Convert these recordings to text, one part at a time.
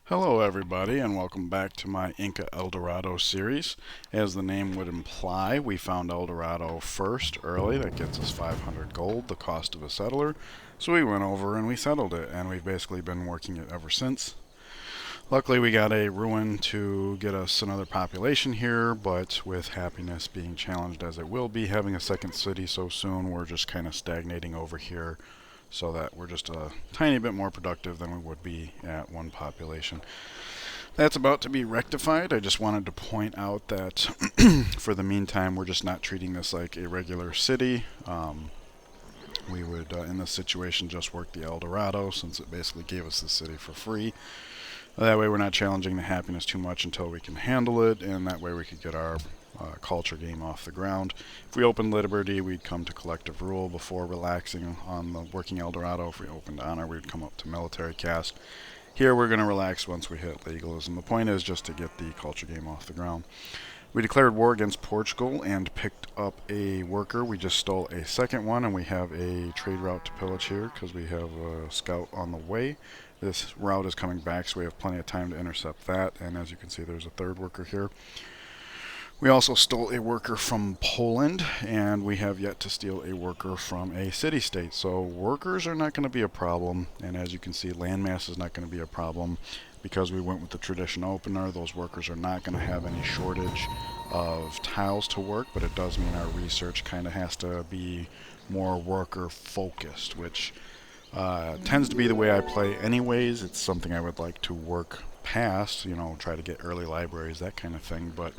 Hello everybody and welcome back to my Inca El Dorado series. As the name would imply, we found El Dorado first early. That gets us 500 gold, the cost of a settler. So we went over and we settled it, and we've basically been working it ever since. Luckily we got a ruin to get us another population here, but with happiness being challenged as it will be, having a second city so soon, we're just kind of stagnating over here, so that we're just a tiny bit more productive than we would be at one population. That's about to be rectified. I just wanted to point out that for the meantime, we're just not treating this like a regular city. We would, in this situation, just work the El Dorado, since it basically gave us the city for free. That way we're not challenging the happiness too much until we can handle it, and that way we could get our culture game off the ground. If we opened Liberty, we'd come to collective rule before relaxing on the working El Dorado. If we opened honor, we'd come up to military caste. Here we're going to relax once we hit legalism. The point is just to get the culture game off the ground. We declared war against Portugal and picked up a worker. We just stole a second one, and we have a trade route to pillage here because we have a scout on the way. This route is coming back, so we have plenty of time to intercept that, and as you can see, there's a third worker here. We also stole a worker from Poland, and we have yet to steal a worker from a city-state. So workers are not going to be a problem, and as you can see, landmass is not going to be a problem. Because we went with the tradition opener, those workers are not going to have any shortage of tiles to work, but it does mean our research kind of has to be more worker-focused, which tends to be the way I play anyways. It's something I would like to work past, try to get early libraries, that kind of thing, but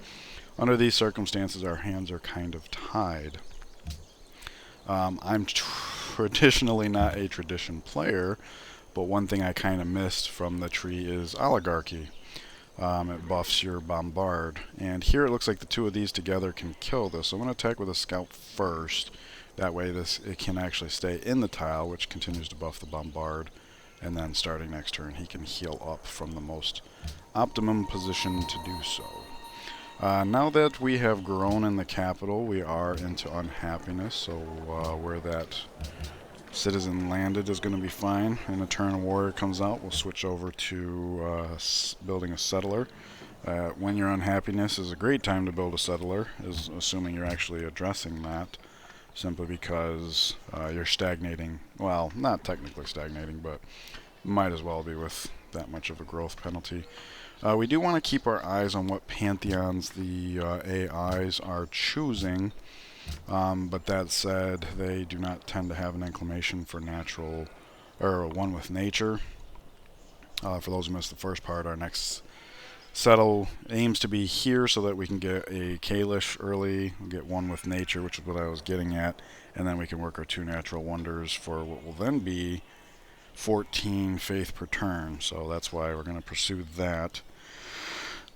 under these circumstances, our hands are kind of tied. I'm traditionally not a tradition player, but one thing I kind of missed from the tree is oligarchy. It buffs your bombard, and here it looks like the two of these together can kill this. So I'm going to attack with a scout first. That way it can actually stay in the tile, which continues to buff the bombard, and then starting next turn he can heal up from the most optimum position to do so. Now that we have grown in the capital, we are into unhappiness, so where that citizen landed is going to be fine. In a turn a warrior comes out, we'll switch over to building a settler. When your unhappiness is a great time to build a settler, is assuming you're actually addressing that, simply because you're stagnating. Well, not technically stagnating, but might as well be with that much of a growth penalty. We do want to keep our eyes on what pantheons the AIs are choosing, but that said, they do not tend to have an inclination for natural, or one with nature. For those who missed the first part, our next settle aims to be here so that we can get a Kalish early, we'll get one with nature, which is what I was getting at, and then we can work our two natural wonders for what will then be 14 faith per turn, so that's why we're going to pursue that.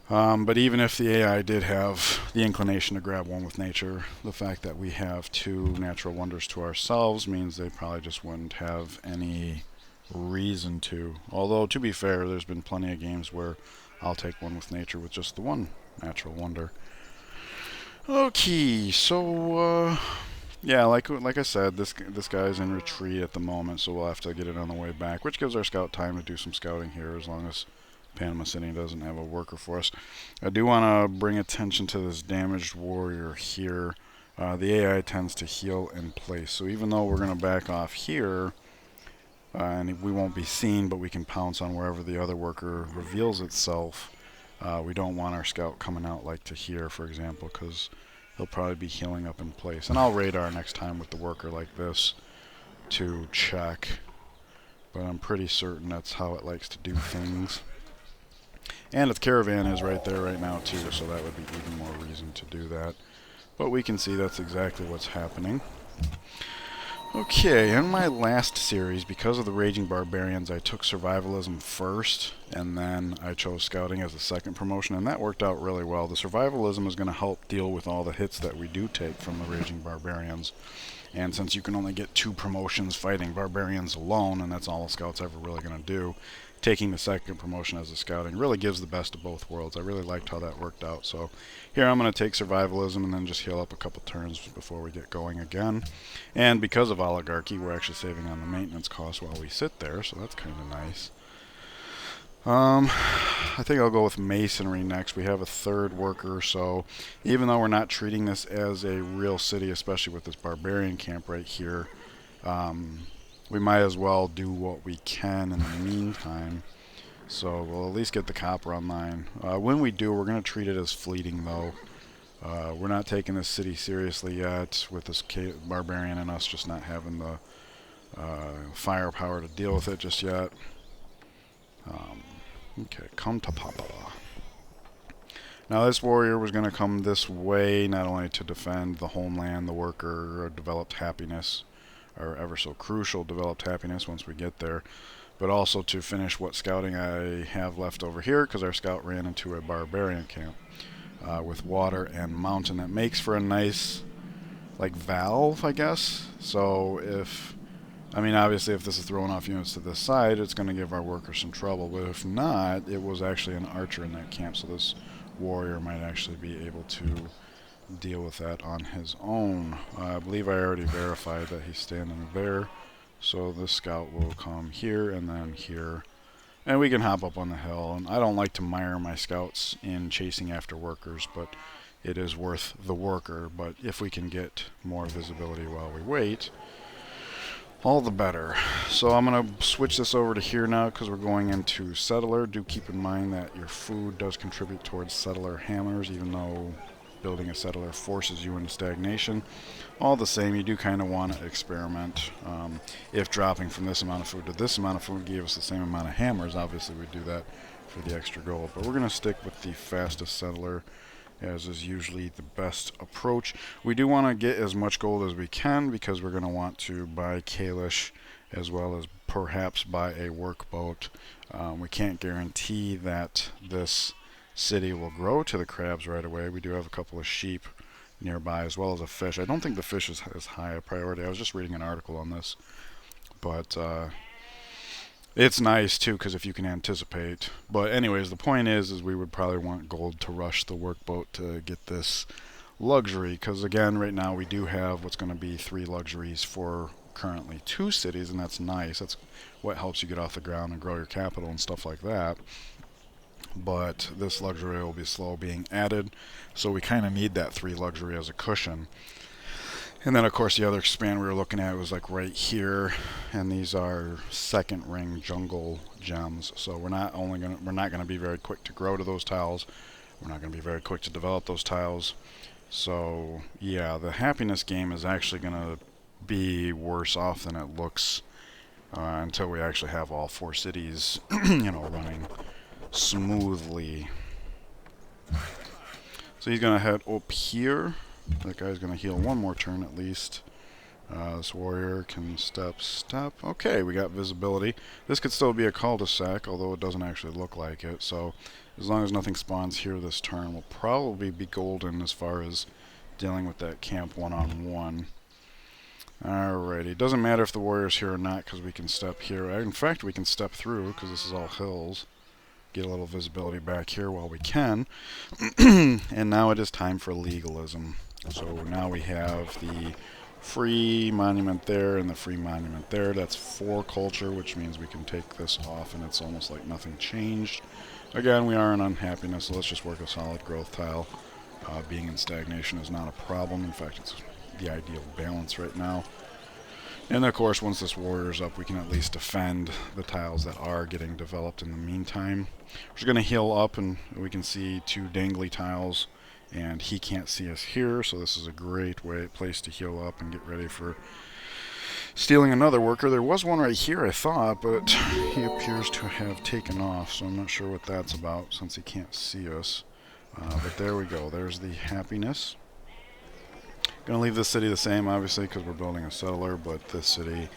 But even if the AI did have the inclination to grab one with nature, the fact that we have two natural wonders to ourselves means they probably just wouldn't have any reason to. Although, to be fair, there's been plenty of games where I'll take one with nature with just the one natural wonder. Okay, so yeah, like I said, this guy's in retreat at the moment, so we'll have to get it on the way back, which gives our scout time to do some scouting here, as long as Panama City doesn't have a worker for us. I do want to bring attention to this damaged warrior here. The AI tends to heal in place, so even though we're going to back off here, and we won't be seen, but we can pounce on wherever the other worker reveals itself, we don't want our scout coming out like to here, for example, because he'll probably be healing up in place. And I'll radar next time with the worker like this to check, but I'm pretty certain that's how it likes to do things. And its caravan is right there right now too, so that would be even more reason to do that. But we can see that's exactly what's happening. Okay, in my last series, because of the Raging Barbarians, I took Survivalism first, and then I chose Scouting as the second promotion, and that worked out really well. The Survivalism is going to help deal with all the hits that we do take from the Raging Barbarians. And since you can only get 2 promotions fighting Barbarians alone, and that's all a Scout's ever really going to do, taking the second promotion as a Scouting really gives the best of both worlds. I really liked how that worked out. So here I'm going to take Survivalism and then just heal up a couple turns before we get going again. And because of Oligarchy, we're actually saving on the maintenance cost while we sit there, so that's kind of nice. I think I'll go with masonry next. We have a third worker, so even though we're not treating this as a real city, especially with this barbarian camp right here, we might as well do what we can in the meantime. So we'll at least get the copper online. When we do, we're going to treat it as fleeting, though. We're not taking this city seriously yet, with this barbarian and us just not having the firepower to deal with it just yet. Okay, come to Papa. Now this warrior was going to come this way, not only to defend the homeland, the worker, developed happiness, or ever so crucial developed happiness once we get there, but also to finish what scouting I have left over here, because our scout ran into a barbarian camp with water and mountain. That makes for a nice, like, valve, I guess. So if, I mean, obviously if this is throwing off units to this side, it's going to give our workers some trouble, but if not, it was actually an archer in that camp, so this warrior might actually be able to deal with that on his own. I believe I already verified that he's standing there, so this scout will come here and then here, and we can hop up on the hill. And I don't like to mire my scouts in chasing after workers, but it is worth the worker. But if we can get more visibility while we wait, all the better. So I'm going to switch this over to here now because we're going into settler. Do keep in mind that your food does contribute towards settler hammers, even though building a settler forces you into stagnation. All the same, you do kind of want to experiment. If dropping from this amount of food to this amount of food gave us the same amount of hammers, obviously we'd do that for the extra gold. But we're going to stick with the fastest settler, as is usually the best approach. We do want to get as much gold as we can because we're going to want to buy Kalish as well as perhaps buy a workboat. We can't guarantee that this city will grow to the crabs right away. We do have a couple of sheep nearby as well as a fish. I don't think the fish is as high a priority. I was just reading an article on this, but it's nice too because if you can anticipate. But anyways, the point is we would probably want gold to rush the workboat to get this luxury, because again right now we do have what's going to be 3 luxuries for currently 2 cities, and that's nice. That's what helps you get off the ground and grow your capital and stuff like that. But this luxury will be slow being added, so we kind of need that 3 luxury as a cushion. And then of course the other expand we were looking at was like right here, and these are second ring jungle gems. So we're not gonna be very quick to grow to those tiles. We're not gonna be very quick to develop those tiles. So yeah, the happiness game is actually gonna be worse off than it looks until we actually have all 4 cities, running smoothly. So he's gonna head up here. That guy's gonna heal 1 more turn at least. This warrior can step. Okay, we got visibility. This could still be a cul-de-sac, although it doesn't actually look like it. So as long as nothing spawns here this turn, we'll probably be golden as far as dealing with that camp one-on-one. Alrighty, it doesn't matter if the warrior's here or not because we can step here. In fact, we can step through because this is all hills. Get a little visibility back here while we can. And now it is time for legalism. So now we have the free monument there and the free monument there. That's 4 culture, which means we can take this off and it's almost like nothing changed. Again, we are in unhappiness, so let's just work a solid growth tile. Being in stagnation is not a problem. In fact, it's the ideal balance right now. And of course, once this warrior's up, we can at least defend the tiles that are getting developed in the meantime. We're just going to heal up, and we can see 2 dangly tiles, and he can't see us here, so this is a great place to heal up and get ready for stealing another worker. There was one right here, I thought, but he appears to have taken off, so I'm not sure what that's about since he can't see us. But there we go. There's the happiness. Gonna leave this city the same, obviously, because we're building a settler, but this city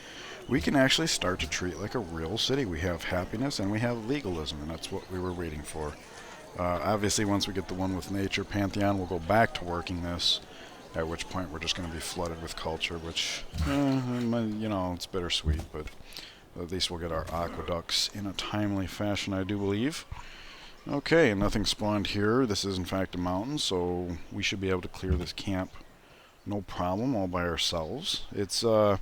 we can actually start to treat like a real city. We have happiness and we have legalism, and that's what we were waiting for. Obviously, once we get the one with nature pantheon, we'll go back to working this, at which point we're just going to be flooded with culture, which, it's bittersweet, but at least we'll get our aqueducts in a timely fashion, I do believe. Okay, nothing spawned here. This is in fact a mountain, so we should be able to clear this camp no problem all by ourselves. It's a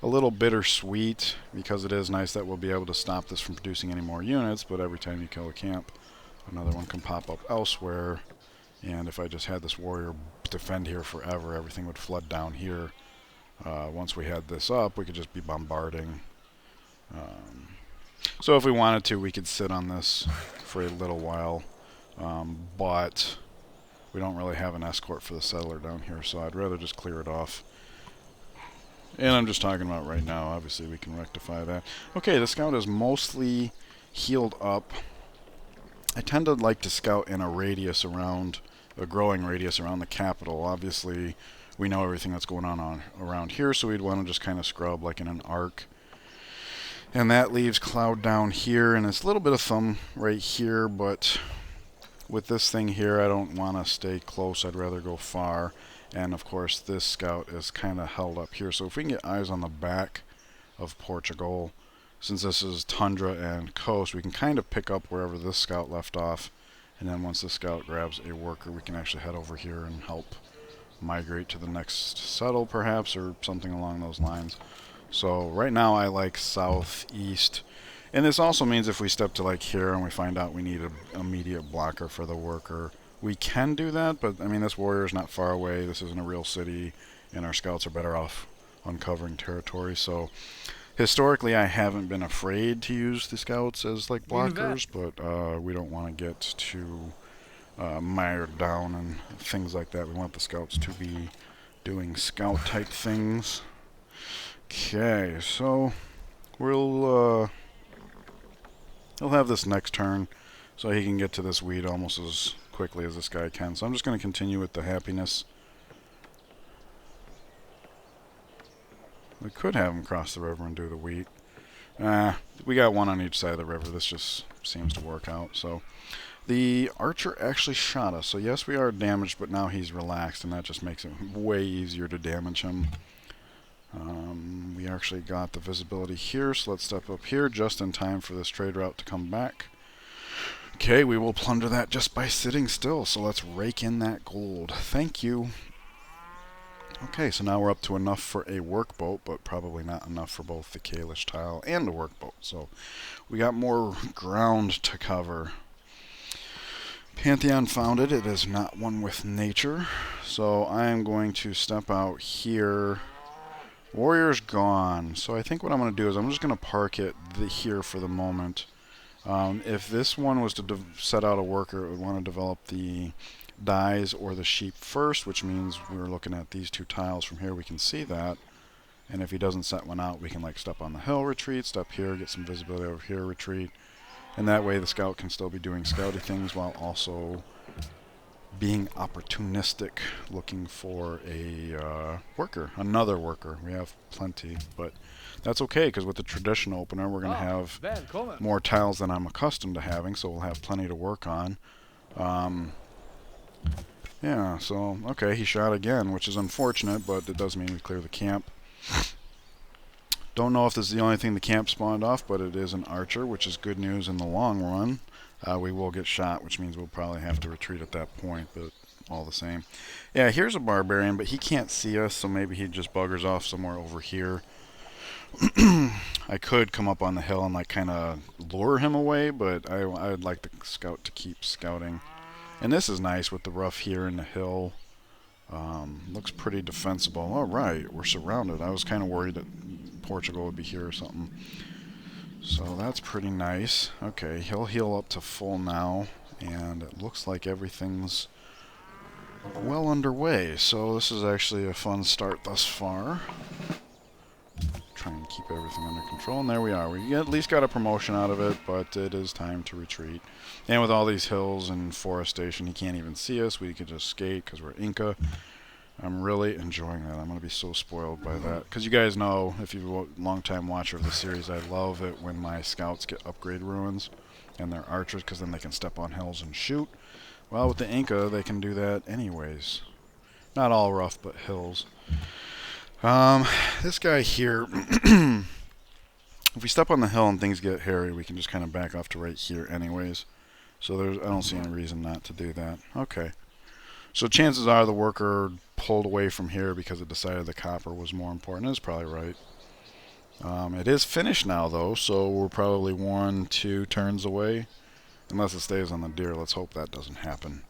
little bittersweet because it is nice that we'll be able to stop this from producing any more units, but every time you kill a camp, Another one can pop up elsewhere, and if I just had this warrior defend here forever, everything would flood down here. Once we had this up, we could just be bombarding. So if we wanted to, we could sit on this for a little while, but we don't really have an escort for the settler down here, so I'd rather just clear it off. And I'm just talking about right now. Obviously, we can rectify that. Okay, the scout is mostly healed up. I tend to like to scout in a radius around, a growing radius around the capital. Obviously, we know everything that's going on around here, so we'd want to just kind of scrub like in an arc. And that leaves Cloud down here, and it's a little bit of thumb right here, but with this thing here, I don't want to stay close. I'd rather go far. And of course, this scout is kind of held up here. So if we can get eyes on the back of Portugal, since this is tundra and coast, we can kind of pick up wherever this scout left off. And then once the scout grabs a worker, we can actually head over here and help migrate to the next settle, perhaps, or something along those lines. So right now I like southeast. And this also means if we step to like here and we find out we need an immediate blocker for the worker, we can do that, but I mean this warrior is not far away, this isn't a real city, and our scouts are better off uncovering territory. So historically I haven't been afraid to use the scouts as like blockers, but we don't want to get too mired down and things like that. We want the scouts to be doing scout type things. Okay, so we'll have this next turn so he can get to this weed almost as quickly as this guy can. So I'm just going to continue with the happiness. We could have him cross the river and do the wheat. We got one on each side of the river. This just seems to work out. So the archer actually shot us. So yes, we are damaged, but now he's relaxed, and that just makes it way easier to damage him. We actually got the visibility here, so let's step up here just in time for this trade route to come back. Okay, we will plunder that just by sitting still, so let's rake in that gold. Thank you. Okay, so now we're up to enough for a workboat, but probably not enough for both the Kalish tile and the workboat. So we got more ground to cover. Pantheon founded. It is not one with nature. So I am going to step out here. Warrior's gone. So I think what I'm going to do is I'm just going to park it here for the moment. If this one was to set out a worker, it would want to develop the dyes or the sheep first, which means we're looking at these two tiles from here. We can see that. And if he doesn't set one out, we can like step on the hill, retreat, step here, get some visibility over here, retreat. And that way the scout can still be doing scouty things while also being opportunistic, looking for a worker, another worker. We have plenty, but that's okay, because with the tradition opener, we're going to have more tiles than I'm accustomed to having, so we'll have plenty to work on. Yeah, so, okay, he shot again, which is unfortunate, but it does mean we clear the camp. Don't know if this is the only thing the camp spawned off, but it is an archer, which is good news in the long run. We will get shot, which means we'll probably have to retreat at that point, but all the same. Yeah, here's a barbarian, but he can't see us, so maybe he just buggers off somewhere over here. I could come up on the hill and like kind of lure him away, but I would like the scout to keep scouting. And this is nice with the rough here in the hill. Looks pretty defensible. All right, we're surrounded. I was kind of worried that Portugal would be here or something. So that's pretty nice. Okay, he'll heal up to full now, and it looks like everything's well underway. So this is actually a fun start thus far. Try and keep everything under control, and there we are. We at least got a promotion out of it, but it is time to retreat. And with all these hills and forestation, he can't even see us. We could just skate because we're Inca. I'm really enjoying that. I'm going to be so spoiled by that. Because you guys know, if you're a long-time watcher of the series, I love it when my scouts get upgrade ruins and they're archers, because then they can step on hills and shoot. Well, with the Inca, they can do that anyways. Not all rough, but hills. This guy here, if we step on the hill and things get hairy, we can just kind of back off to right here anyways. So I don't see any reason not to do that. Okay. So chances are the worker pulled away from here because it decided the copper was more important. It's probably right. It is finished now, though, so we're probably 1-2 turns away. Unless it stays on the deer. Let's hope that doesn't happen.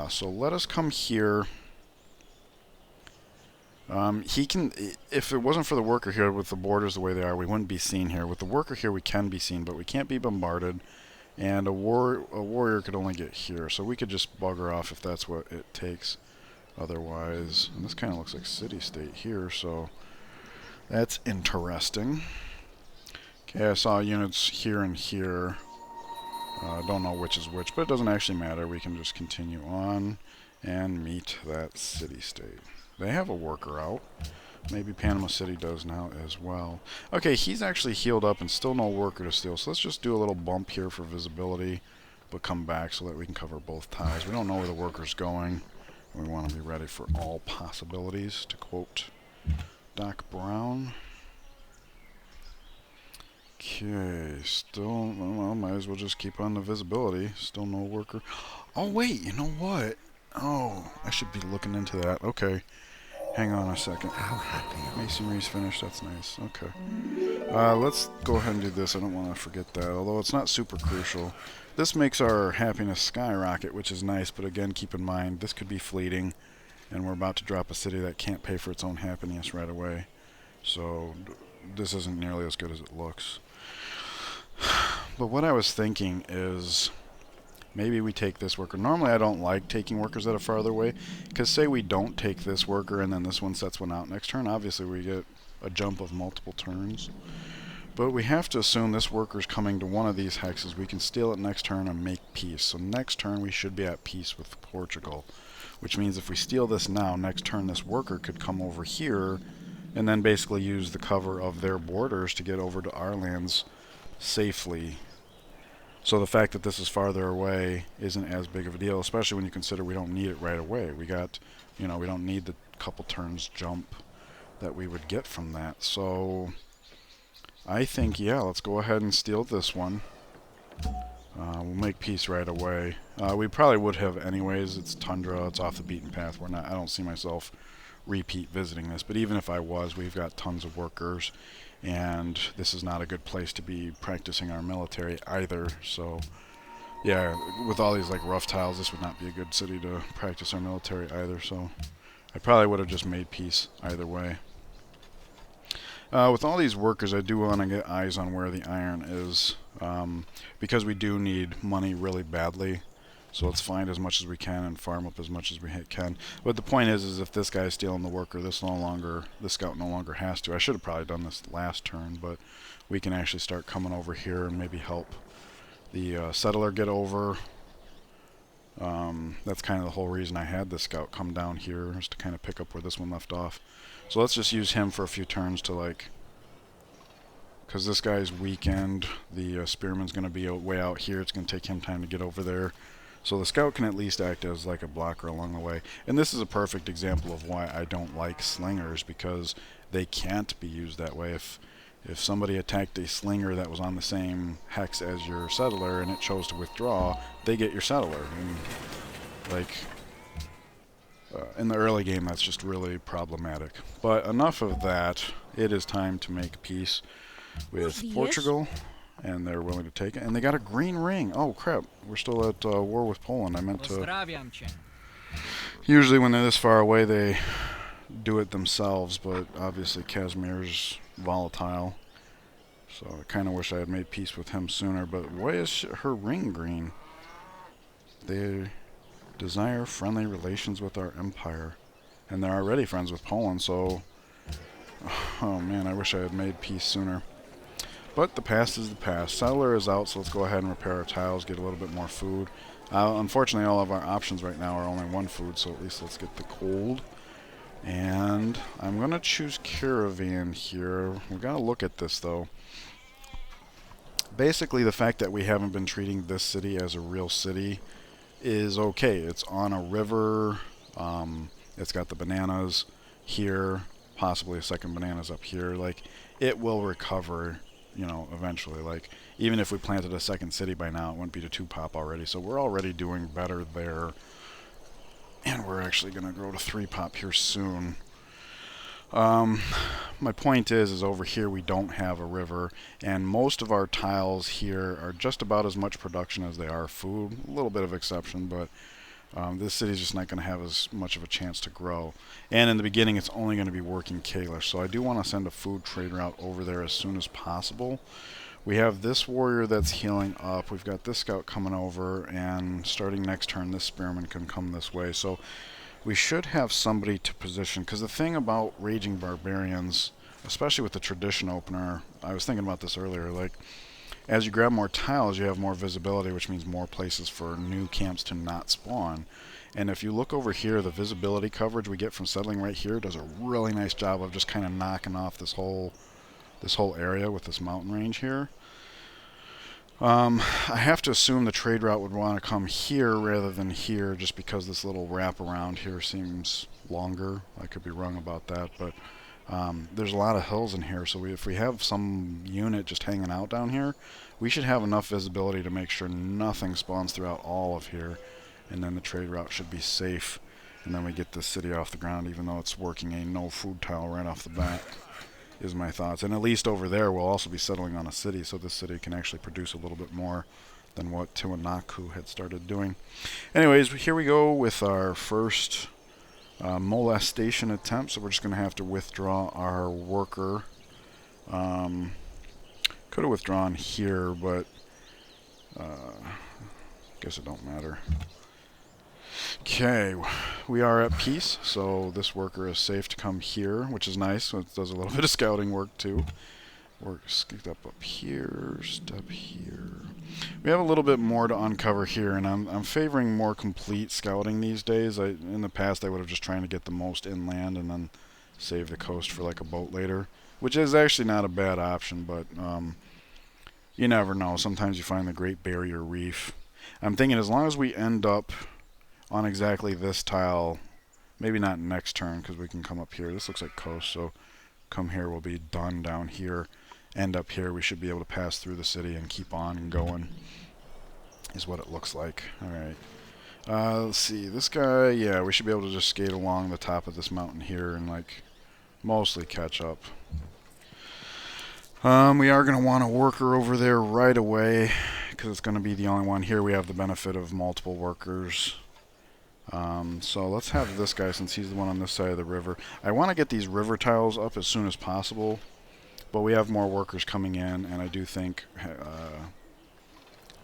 So let us come here. He can, if it wasn't for the worker here with the borders the way they are, we wouldn't be seen here. With the worker here, we can be seen, but we can't be bombarded. And a warrior could only get here, so we could just bugger off if that's what it takes. Otherwise, and this kind of looks like city-state here, so that's interesting. Okay, I saw units here and here. Don't know which is which, but it doesn't actually matter. We can just continue on and meet that city-state. They have a worker out. Maybe Panama City does now as well. Okay, he's actually healed up and still no worker to steal. So let's just do a little bump here for visibility, but come back so that we can cover both ties. We don't know where the worker's going. We want to be ready for all possibilities, to quote Doc Brown. Okay, still, well, might as well just keep on the visibility. Still no worker. Oh, wait, you know what? Oh, I should be looking into that. Okay. Hang on a second. Masonry's finished. That's nice. Okay. Let's go ahead and do this. I don't want to forget that, although it's not super crucial. This makes our happiness skyrocket, which is nice, but again, keep in mind, this could be fleeting, and we're about to drop a city that can't pay for its own happiness right away. So, this isn't nearly as good as it looks. But what I was thinking is, maybe we take this worker. Normally I don't like taking workers that are farther away, because say we don't take this worker and then this one sets one out next turn, obviously we get a jump of multiple turns. But we have to assume this worker's coming to one of these hexes. We can steal it next turn and make peace. So next turn we should be at peace with Portugal, which means if we steal this now, next turn this worker could come over here and then basically use the cover of their borders to get over to our lands safely. So the fact that this is farther away isn't as big of a deal, especially when you consider we don't need it right away. We got, we don't need the couple turns jump that we would get from that. So I think, yeah, let's go ahead and steal this one. We'll make peace right away. We probably would have anyways. It's tundra. It's off the beaten path. I don't see myself repeat visiting this. But even if I was, we've got tons of workers. And this is not a good place to be practicing our military either. So, yeah, with all these like rough tiles, this would not be a good city to practice our military either. So, I probably would have just made peace either way. With all these workers, I do want to get eyes on where the iron is, because we do need money really badly. So let's find as much as we can and farm up as much as we can. But the point is if this guy's stealing the worker, the scout no longer has to. I should have probably done this last turn, but we can actually start coming over here and maybe help the settler get over. That's kind of the whole reason I had the scout come down here, is to kind of pick up where this one left off. So let's just use him for a few turns to because this guy's weakened. The spearman's going to be way out here. It's going to take him time to get over there. So the scout can at least act as like a blocker along the way. And this is a perfect example of why I don't like slingers, because they can't be used that way. If somebody attacked a slinger that was on the same hex as your settler and it chose to withdraw, they get your settler. And in the early game, that's just really problematic. But enough of that. It is time to make peace with Portugal. And they're willing to take it. And they got a green ring. Oh, crap. We're still at war with Poland. I meant to... Usually when they're this far away, they do it themselves. But obviously, Casimir's volatile. So I kind of wish I had made peace with him sooner. But why is her ring green? They desire friendly relations with our empire. And they're already friends with Poland, so... Oh, man, I wish I had made peace sooner. But the past is the past. Settler is out, so let's go ahead and repair our tiles, get a little bit more food. Unfortunately, all of our options right now are only one food, so at least let's get the cold. And I'm going to choose Caravan here. We've got to look at this, though. Basically, the fact that we haven't been treating this city as a real city is okay. It's on a river. It's got the bananas here, possibly a second bananas up here. It will recover, eventually. Even if we planted a second city by now, it wouldn't be to 2-pop already. So we're already doing better there. And we're actually going to grow to 3-pop here soon. Um, my point is over here we don't have a river, and most of our tiles here are just about as much production as they are food. A little bit of exception, but this city's just not going to have as much of a chance to grow. And in the beginning, it's only going to be working Kalish, so I do want to send a food trade route over there as soon as possible. We have this warrior that's healing up. We've got this scout coming over, and starting next turn, this spearman can come this way. So we should have somebody to position, because the thing about Raging Barbarians, especially with the tradition opener, I was thinking about this earlier, like, as you grab more tiles, you have more visibility, which means more places for new camps to not spawn. And if you look over here, the visibility coverage we get from settling right here does a really nice job of just kind of knocking off this whole area with this mountain range here. I have to assume the trade route would want to come here rather than here, just because this little wrap around here seems longer. I could be wrong about that, but there's a lot of hills in here, so if we have some unit just hanging out down here, we should have enough visibility to make sure nothing spawns throughout all of here, and then the trade route should be safe, and then we get this city off the ground, even though it's working a no food tile right off the bat, is my thoughts. And at least over there we'll also be settling on a city, so this city can actually produce a little bit more than what Tiwanaku had started doing. Anyways, here we go with our first molestation attempt, so we're just going to have to withdraw our worker. Could have withdrawn here, but guess it don't matter. Okay, we are at peace, so this worker is safe to come here, which is nice. So it does a little bit of scouting work too. Step up here, step here. We have a little bit more to uncover here, and I'm favoring more complete scouting these days. In the past, I would have just trying to get the most inland and then save the coast for like a boat later, which is actually not a bad option, but you never know. Sometimes you find the Great Barrier Reef. I'm thinking as long as we end up on exactly this tile, maybe not next turn because we can come up here. This looks like coast, so come here, we'll be done down here. End up here, we should be able to pass through the city and keep on going, is what it looks like. Alright. Let's see, this guy, yeah, we should be able to just skate along the top of this mountain here and like mostly catch up. We are going to want a worker over there right away because it's going to be the only one. Here we have the benefit of multiple workers. So let's have this guy, since he's the one on this side of the river. I want to get these river tiles up as soon as possible, but we have more workers coming in, and I do think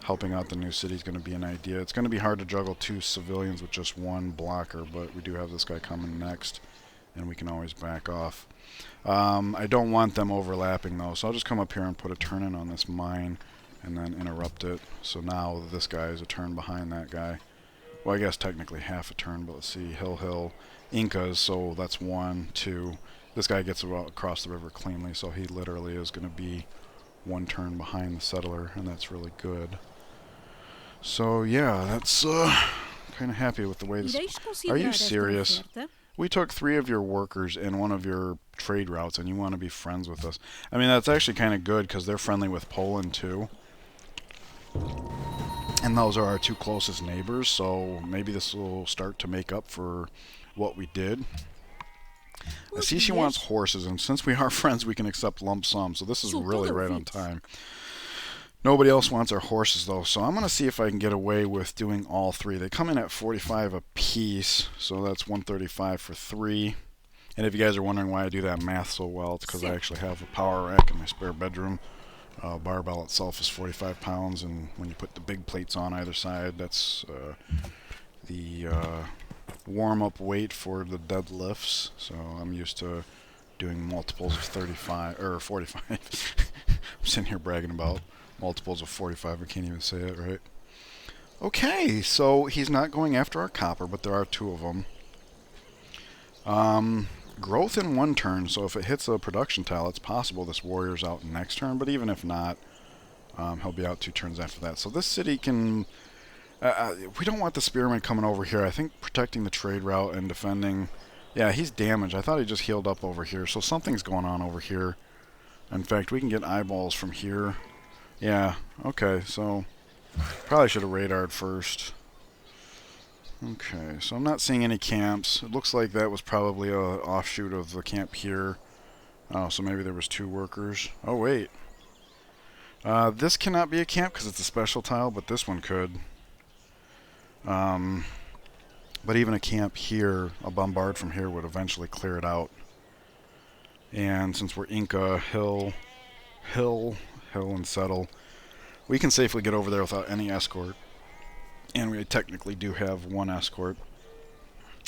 helping out the new city is going to be an idea. It's going to be hard to juggle 2 civilians with just 1 blocker, but we do have this guy coming next, and we can always back off. I don't want them overlapping though, so I'll just come up here and put a turn in on this mine and then interrupt it. So now this guy is a turn behind that guy. Well, I guess technically half a turn, but let's see. Hill, Incas, so that's 1, 2. This guy gets across the river cleanly, so he literally is going to be 1 turn behind the settler, and that's really good. So yeah, that's kind of happy with the way this... Are you serious? We took 3 of your workers in one of your trade routes, and you want to be friends with us. I mean, that's actually kind of good, because they're friendly with Poland, too. And those are our 2 closest neighbors, so maybe this will start to make up for what we did. I see she wants horses, and since we are friends, we can accept lump sum, so this is really right on time. Nobody else wants our horses, though, so I'm going to see if I can get away with doing all 3. They come in at 45 a piece, so that's 135 for 3. And if you guys are wondering why I do that math so well, it's because I actually have a power rack in my spare bedroom. Barbell itself is 45 pounds, and when you put the big plates on either side, that's the warm-up weight for the deadlifts. So I'm used to doing multiples of 35 or 45. I'm sitting here bragging about multiples of 45. I can't even say it right. Okay, so he's not going after our copper, but there are 2 of them. Growth in 1 turn, so if it hits a production tile, it's possible this warrior's out next turn, but even if not, he'll be out 2 turns after that. So this city can... we don't want the spearman coming over here. I think protecting the trade route and defending... Yeah, he's damaged. I thought he just healed up over here, so something's going on over here. In fact, we can get eyeballs from here. Yeah, okay, so... Probably should have radared first. Okay, so I'm not seeing any camps. It looks like that was probably a offshoot of the camp here. Oh, so maybe there was 2 workers. Oh, wait. This cannot be a camp because it's a special tile, but this one could. But even a camp here, a bombard from here would eventually clear it out. And since we're Inca, hill, and settle, we can safely get over there without any escort. And we technically do have 1 escort.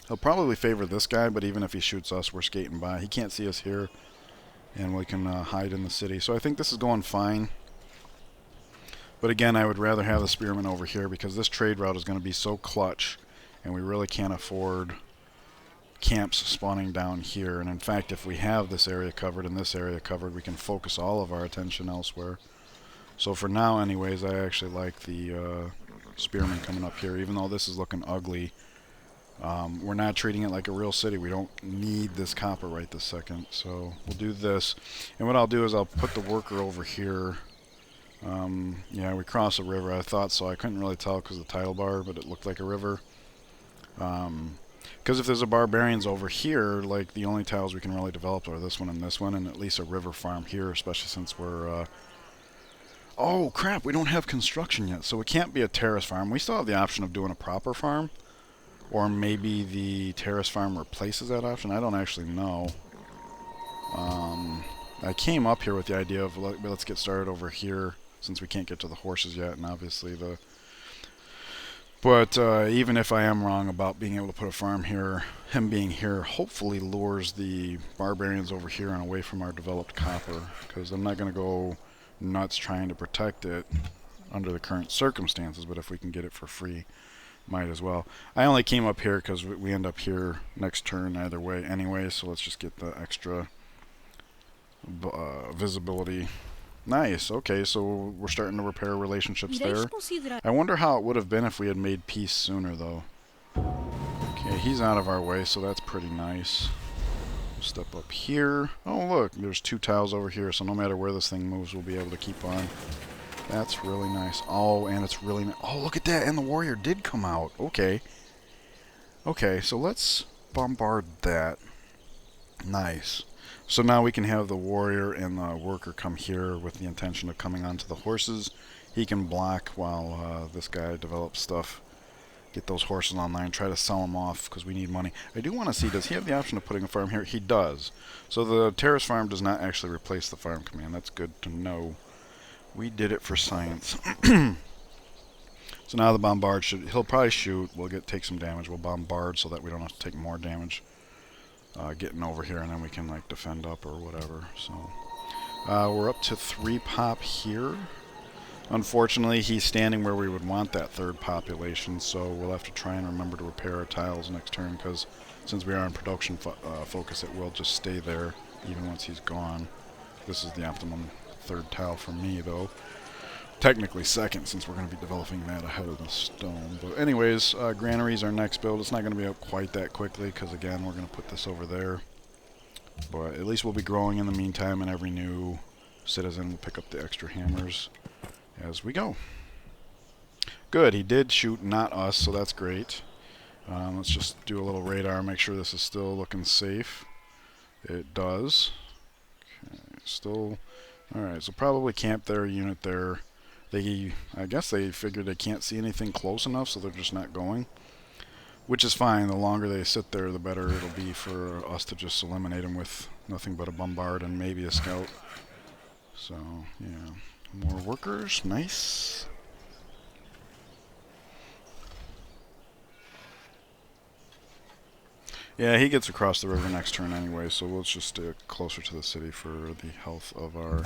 He'll probably favor this guy, but even if he shoots us, we're skating by. He can't see us here, and we can hide in the city. So I think this is going fine. But again, I would rather have the spearmen over here because this trade route is going to be so clutch, and we really can't afford camps spawning down here. And in fact, if we have this area covered and this area covered, we can focus all of our attention elsewhere. So for now, anyways, I actually like the spearmen coming up here, even though this is looking ugly. We're not treating it like a real city. We don't need this copper right this second, so we'll do this. And what I'll do is I'll put the worker over here. Yeah, we cross a river. I thought so. I couldn't really tell because of the title bar, but it looked like a river. Because if there's a barbarians over here, like the only tiles we can really develop are this one, and at least a river farm here, especially since we're... Oh, crap, we don't have construction yet, so it can't be a terrace farm. We still have the option of doing a proper farm. Or maybe the terrace farm replaces that option. I don't actually know. I came up here with the idea of let's get started over here since we can't get to the horses yet, and obviously the... But even if I am wrong about being able to put a farm here, him being here hopefully lures the barbarians over here and away from our developed copper, because I'm not going to go nuts trying to protect it under the current circumstances, but if we can get it for free, might as well. I only came up here because we end up here next turn either way anyway, so let's just get the extra visibility. Nice. Okay, so we're starting to repair relationships there. I wonder how it would have been if we had made peace sooner, though. Okay, he's out of our way, so that's pretty nice. We'll step up here. Oh, look, there's 2 tiles over here, so no matter where this thing moves, we'll be able to keep on. That's really nice. Oh, and it's really nice. Oh, look at that, and the warrior did come out. Okay. Okay, so let's bombard that. Nice. So now we can have the warrior and the worker come here with the intention of coming onto the horses. He can block while this guy develops stuff. Get those horses online, try to sell them off because we need money. I do want to see, does he have the option of putting a farm here? He does. So the terrace farm does not actually replace the farm command. That's good to know. We did it for science. So now the bombard he'll probably shoot. We'll take some damage. We'll bombard so that we don't have to take more damage getting over here, and then we can like defend up or whatever. So we're up to 3 pop here. Unfortunately, he's standing where we would want that 3rd population, so we'll have to try and remember to repair our tiles next turn, because since we are on production focus, it will just stay there even once he's gone. This is the optimum 3rd tile for me, though. Technically 2nd, since we're going to be developing that ahead of the stone. But anyways, granary's our next build. It's not going to be up quite that quickly, because again, we're going to put this over there. But at least we'll be growing in the meantime, and every new citizen will pick up the extra hammers as we go. Good, he did shoot not us, so that's great. Let's just do a little radar, make sure this is still looking safe. It does. Okay, still... Alright, so probably camp there, unit there. I guess they figured they can't see anything close enough, so they're just not going. Which is fine. The longer they sit there, the better it'll be for us to just eliminate them with nothing but a bombard and maybe a scout. So, yeah. More workers. Nice. Yeah, he gets across the river next turn anyway, so we'll just stay closer to the city for the health of our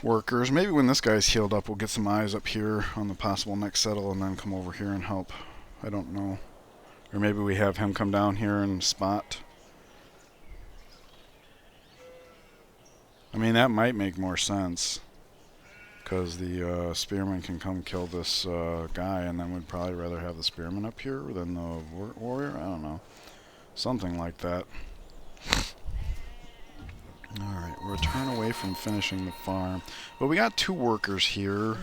workers. Maybe when this guy's healed up, we'll get some eyes up here on the possible next settle and then come over here and help. I don't know. Or maybe we have him come down here and spot. I mean, that might make more sense. Because the spearman can come kill this guy, and then we'd probably rather have the spearman up here than the warrior. I don't know. Something like that. Alright, we're a turn away from finishing the farm. But we got 2 workers here,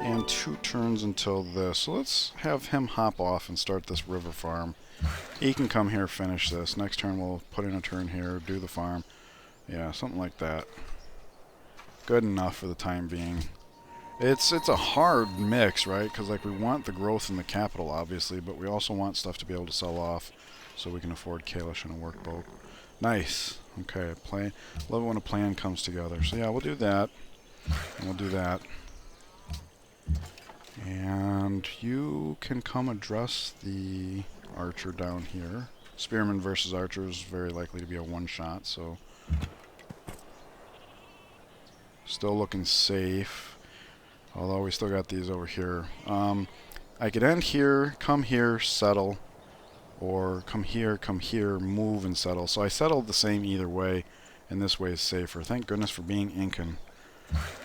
and 2 turns until this. So let's have him hop off and start this river farm. He can come here, finish this. Next turn we'll put in a turn here, do the farm. Yeah, something like that. Good enough for the time being. It's a hard mix, right? Because like we want the growth in the capital, obviously, but we also want stuff to be able to sell off so we can afford Kalish and a workboat. Nice. Okay, love it when a plan comes together. So yeah, we'll do that. And we'll do that. And you can come address the archer down here. Spearman versus archer is very likely to be a one-shot, so... Still looking safe. Although we still got these over here. I could end here, come here, settle. Or come here, move and settle. So I settled the same either way, and this way is safer. Thank goodness for being Incan.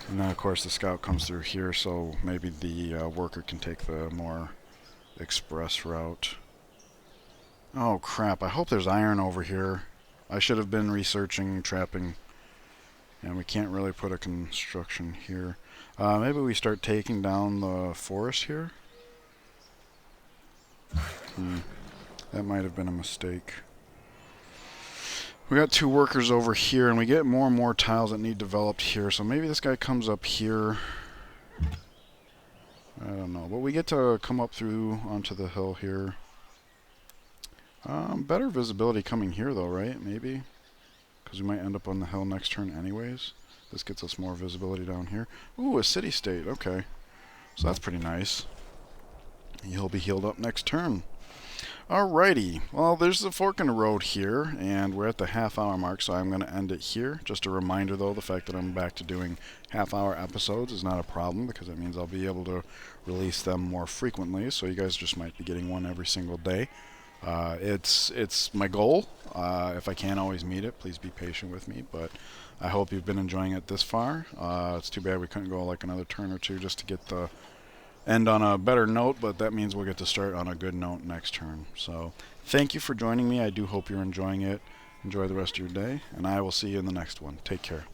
And then of course the scout comes through here, so maybe the worker can take the more express route. Oh crap, I hope there's iron over here. I should have been researching trapping. And we can't really put a construction here. Maybe we start taking down the forest here? That might have been a mistake. We got 2 workers over here, and we get more and more tiles that need developed here. So maybe this guy comes up here. I don't know. But we get to come up through onto the hill here. Better visibility coming here, though, right? Maybe? Because we might end up on the hill next turn anyways. This gets us more visibility down here. Ooh, a city-state. Okay. So that's pretty nice. He'll be healed up next turn. Alrighty, well there's the fork in the road here, and we're at the half-hour mark, so I'm going to end it here. Just a reminder though, the fact that I'm back to doing half-hour episodes is not a problem, because it means I'll be able to release them more frequently, so you guys just might be getting one every single day. It's my goal. If I can't always meet it, please be patient with me, but I hope you've been enjoying it this far. It's too bad we couldn't go like another turn or two just to get the end on a better note, but that means we'll get to start on a good note next turn. So thank you for joining me. I do hope you're enjoying it. Enjoy the rest of your day, and I will see you in the next one. Take care.